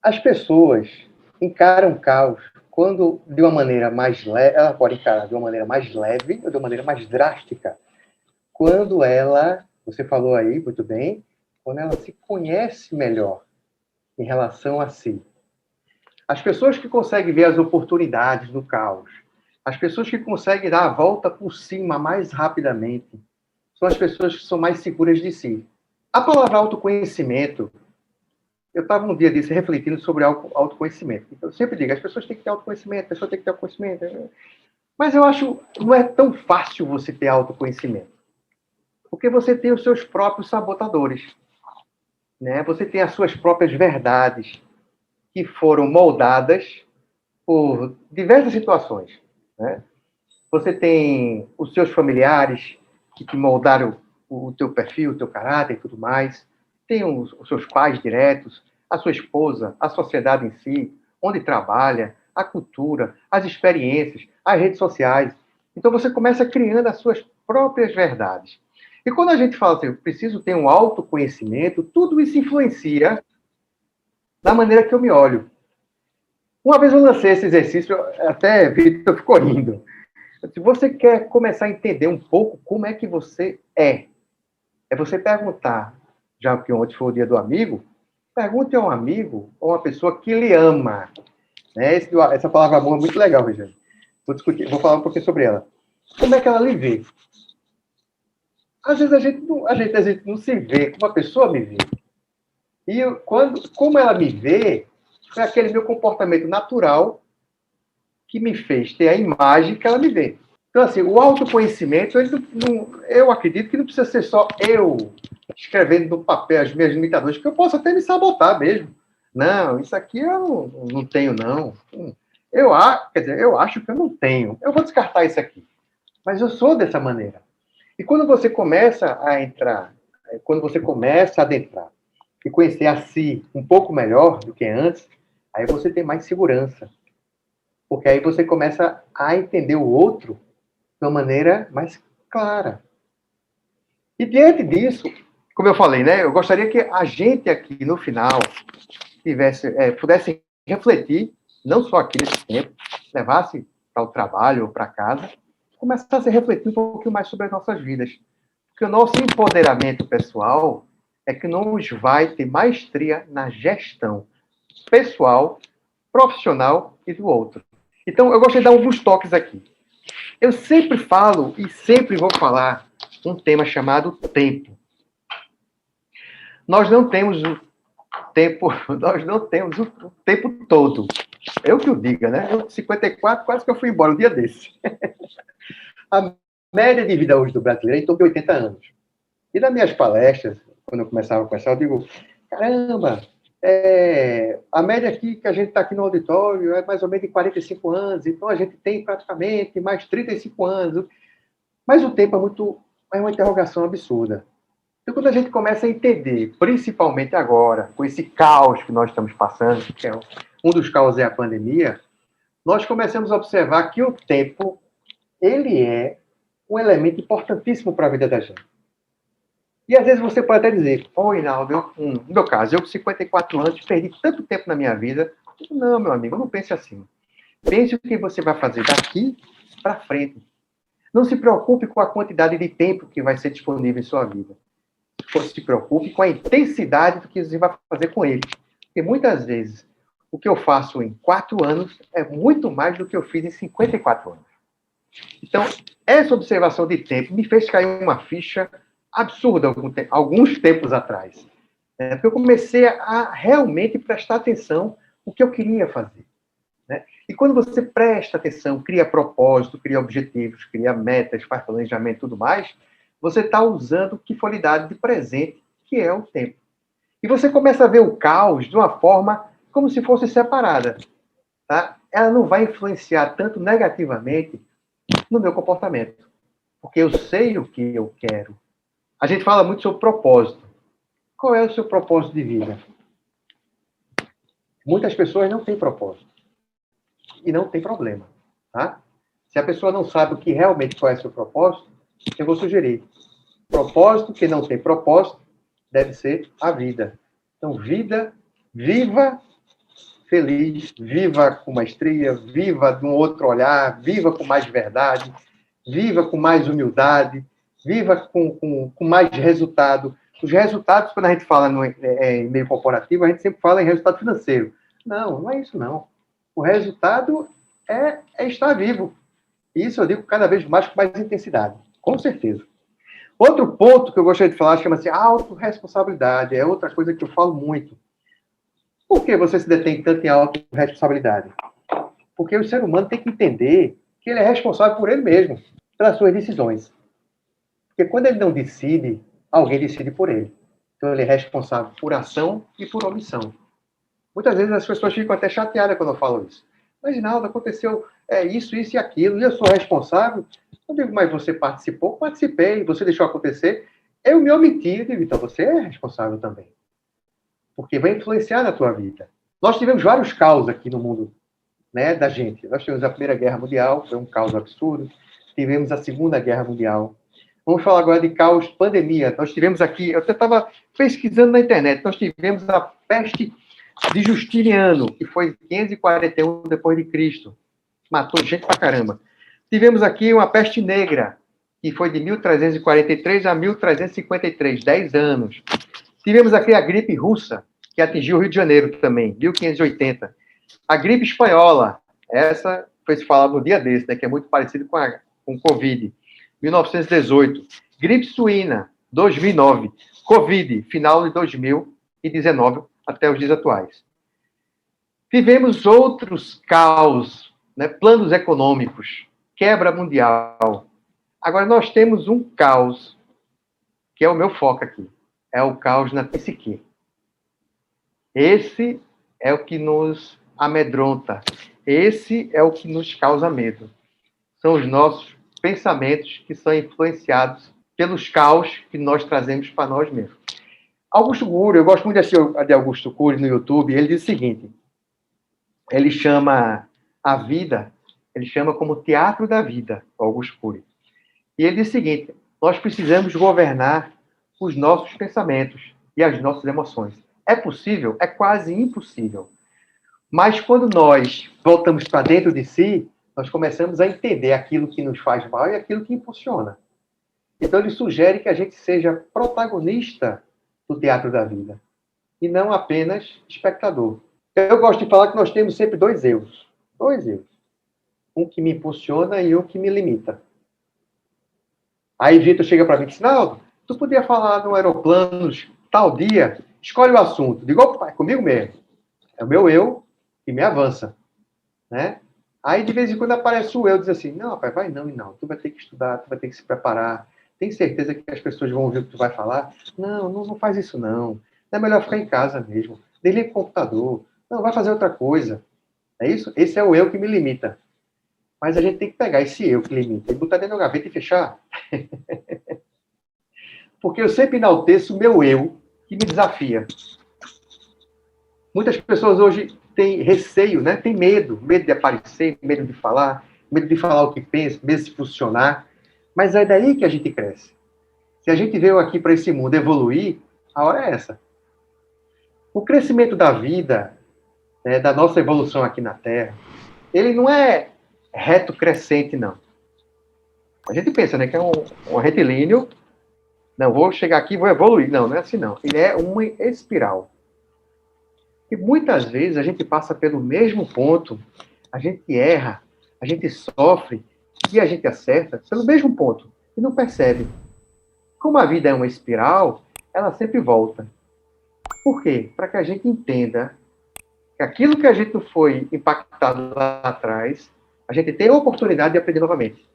As pessoas encaram o caos quando, de uma maneira mais leve, ela pode encarar de uma maneira mais leve ou de uma maneira mais drástica. Quando ela, você falou aí muito bem, quando ela se conhece melhor em relação a si. As pessoas que conseguem ver as oportunidades do caos, as pessoas que conseguem dar a volta por cima mais rapidamente, são as pessoas que são mais seguras de si. A palavra autoconhecimento, eu estava um dia desse refletindo sobre autoconhecimento. Eu sempre digo, as pessoas têm que ter autoconhecimento, a pessoa tem que ter autoconhecimento. Mas eu acho que não é tão fácil você ter autoconhecimento. Porque você tem os seus próprios sabotadores. Né? Você tem as suas próprias verdades que foram moldadas por diversas situações. Né? Você tem os seus familiares que te moldaram o teu perfil, o teu caráter e tudo mais. Tem os seus pais diretos, a sua esposa, a sociedade em si, onde trabalha, a cultura, as experiências, as redes sociais. Então você começa criando as suas próprias verdades. E quando a gente fala assim, eu preciso ter um autoconhecimento, tudo isso influencia na maneira que eu me olho. Uma vez eu lancei esse exercício, até Vitor ficou rindo. Se você quer começar a entender um pouco como é que você é você perguntar, já que ontem foi o dia do amigo, pergunte a um amigo ou uma pessoa que lhe ama. Né? Essa palavra amor é muito legal, Regiane. Vou falar um pouquinho sobre ela. Como é que ela lhe vê? Às vezes a gente não se vê como a pessoa me vê. E como ela me vê, foi aquele meu comportamento natural que me fez ter a imagem que ela me vê. Então, assim, o autoconhecimento, eu acredito que não precisa ser só eu escrevendo no papel as minhas limitações, porque eu posso até me sabotar mesmo. Não, isso aqui eu não tenho, não. Eu acho que eu não tenho. Eu vou descartar isso aqui. Mas eu sou dessa maneira. E quando você começa a entrar, quando você começa a adentrar e conhecer a si um pouco melhor do que antes, aí você tem mais segurança. Porque aí você começa a entender o outro de uma maneira mais clara. E diante disso, como eu falei, né, eu gostaria que a gente aqui no final pudesse refletir, não só aqui nesse tempo, levasse para o trabalho ou para casa, começasse a refletir um pouquinho mais sobre as nossas vidas. Porque o nosso empoderamento pessoal é que nos vai ter maestria na gestão pessoal, profissional e do outro. Então, eu gostaria de dar alguns toques aqui. Eu sempre falo e sempre vou falar um tema chamado tempo. Nós não temos o tempo todo. Eu que o diga, né? Eu, 54, quase que eu fui embora um dia desse. A média de vida hoje do brasileiro é em torno de 80 anos. E nas minhas palestras, quando eu começava a conversar, eu digo, caramba, a média aqui que a gente está aqui no auditório é mais ou menos de 45 anos, então a gente tem praticamente mais 35 anos. Mas o tempo é uma interrogação absurda. Então, quando a gente começa a entender, principalmente agora, com esse caos que nós estamos passando, que um dos caos é a pandemia, nós começamos a observar que o tempo, ele é um elemento importantíssimo para a vida da gente. E às vezes você pode até dizer, Reinaldo, no meu caso, eu com 54 anos, perdi tanto tempo na minha vida. Não, meu amigo, não pense assim. Pense o que você vai fazer daqui para frente. Não se preocupe com a quantidade de tempo que vai ser disponível em sua vida. Se preocupe com a intensidade do que você vai fazer com ele. Porque muitas vezes, o que eu faço em 4 anos é muito mais do que eu fiz em 54 anos. Então, essa observação de tempo me fez cair uma ficha absurda alguns tempos atrás. Porque eu comecei a realmente prestar atenção no que eu queria fazer. Né? E quando você presta atenção, cria propósito, cria objetivos, cria metas, faz planejamento e tudo mais, você está usando que foi lhe dado de presente, que é o tempo. E você começa a ver o caos de uma forma como se fosse separada. Tá? Ela não vai influenciar tanto negativamente no meu comportamento. Porque eu sei o que eu quero. A gente fala muito sobre propósito. Qual é o seu propósito de vida? Muitas pessoas não têm propósito. E não tem problema. Tá? Se a pessoa não sabe o que realmente qual é o seu propósito, eu vou sugerir. Propósito que não tem propósito deve ser a vida. Então, viva feliz, viva com maestria, viva de um outro olhar, viva com mais verdade, viva com mais humildade, viva com mais resultado. Os resultados, quando a gente fala em meio corporativo, a gente sempre fala em resultado financeiro. Não, não é isso, não. O resultado é estar vivo. E isso eu digo cada vez mais com mais intensidade, com certeza. Outro ponto que eu gostaria de falar chama-se autorresponsabilidade. É outra coisa que eu falo muito. Por que você se detém tanto em autorresponsabilidade? Porque o ser humano tem que entender que ele é responsável por ele mesmo, pelas suas decisões. Porque quando ele não decide, alguém decide por ele. Então ele é responsável por ação e por omissão. Muitas vezes as pessoas ficam até chateadas quando eu falo isso. Mas, Ginaldo, aconteceu isso, isso e aquilo, e eu sou responsável. Eu digo, mas você participou? Participei. Você deixou acontecer? Eu me omiti. Eu digo, então você é responsável também. Porque vai influenciar na tua vida. Nós tivemos vários caos aqui no mundo, né, da gente. Nós tivemos a Primeira Guerra Mundial, foi um caos absurdo. Tivemos a Segunda Guerra Mundial. Vamos falar agora de caos pandemia. Nós tivemos aqui, eu até estava pesquisando na internet, nós tivemos a peste de Justiniano, que foi em 541 depois de Cristo. Matou gente pra caramba. Tivemos aqui uma peste negra, que foi de 1343 a 1353, 10 anos. Tivemos aqui a gripe russa, que atingiu o Rio de Janeiro também, 1580. A gripe espanhola, essa foi se falado no dia desse, né, que é muito parecido com o Covid, 1918. Gripe suína, 2009. Covid, final de 2019, até os dias atuais. Tivemos outros caos, né, planos econômicos, quebra mundial. Agora, nós temos um caos, que é o meu foco aqui. É o caos na psique. Esse é o que nos amedronta. Esse é o que nos causa medo. São os nossos pensamentos que são influenciados pelos caos que nós trazemos para nós mesmos. Augusto Cury, eu gosto muito de Augusto Cury no YouTube, ele diz o seguinte, ele chama a vida, ele chama como teatro da vida, Augusto Cury. E ele diz o seguinte, nós precisamos governar os nossos pensamentos e as nossas emoções. É possível? É quase impossível. Mas quando nós voltamos para dentro de si, nós começamos a entender aquilo que nos faz mal e aquilo que impulsiona. Então ele sugere que a gente seja protagonista do teatro da vida e não apenas espectador. Eu gosto de falar que nós temos sempre dois eus. Dois eus. Um que me impulsiona e um que me limita. Aí Vitor chega para mim e diz, Naldo, tu podia falar no aeroplano tal dia, escolhe o assunto. Digo, opa, é comigo mesmo. É o meu eu que me avança. Né? Aí, de vez em quando, aparece o eu, diz assim, não, rapaz, vai não e não. Tu vai ter que estudar, tu vai ter que se preparar. Tem certeza que as pessoas vão ouvir o que tu vai falar? Não, não faz isso não. É melhor ficar em casa mesmo. Desliga o computador. Não, vai fazer outra coisa. É isso? Esse é o eu que me limita. Mas a gente tem que pegar esse eu que limita e botar dentro da gaveta e fechar. Porque eu sempre enalteço o meu eu que me desafia. Muitas pessoas hoje têm receio, né? Têm medo de aparecer, medo de falar o que pensa, medo de se posicionar. Mas é daí que a gente cresce. Se a gente veio aqui para esse mundo evoluir, a hora é essa. O crescimento da vida, né, da nossa evolução aqui na Terra, ele não é reto crescente, não. A gente pensa, né, que é um retilíneo. Não, vou chegar aqui e vou evoluir. Não, não é assim, não. Ele é uma espiral. E muitas vezes a gente passa pelo mesmo ponto, a gente erra, a gente sofre e a gente acerta pelo mesmo ponto e não percebe. Como a vida é uma espiral, ela sempre volta. Por quê? Para que a gente entenda que aquilo que a gente não foi impactado lá atrás, a gente tem a oportunidade de aprender novamente.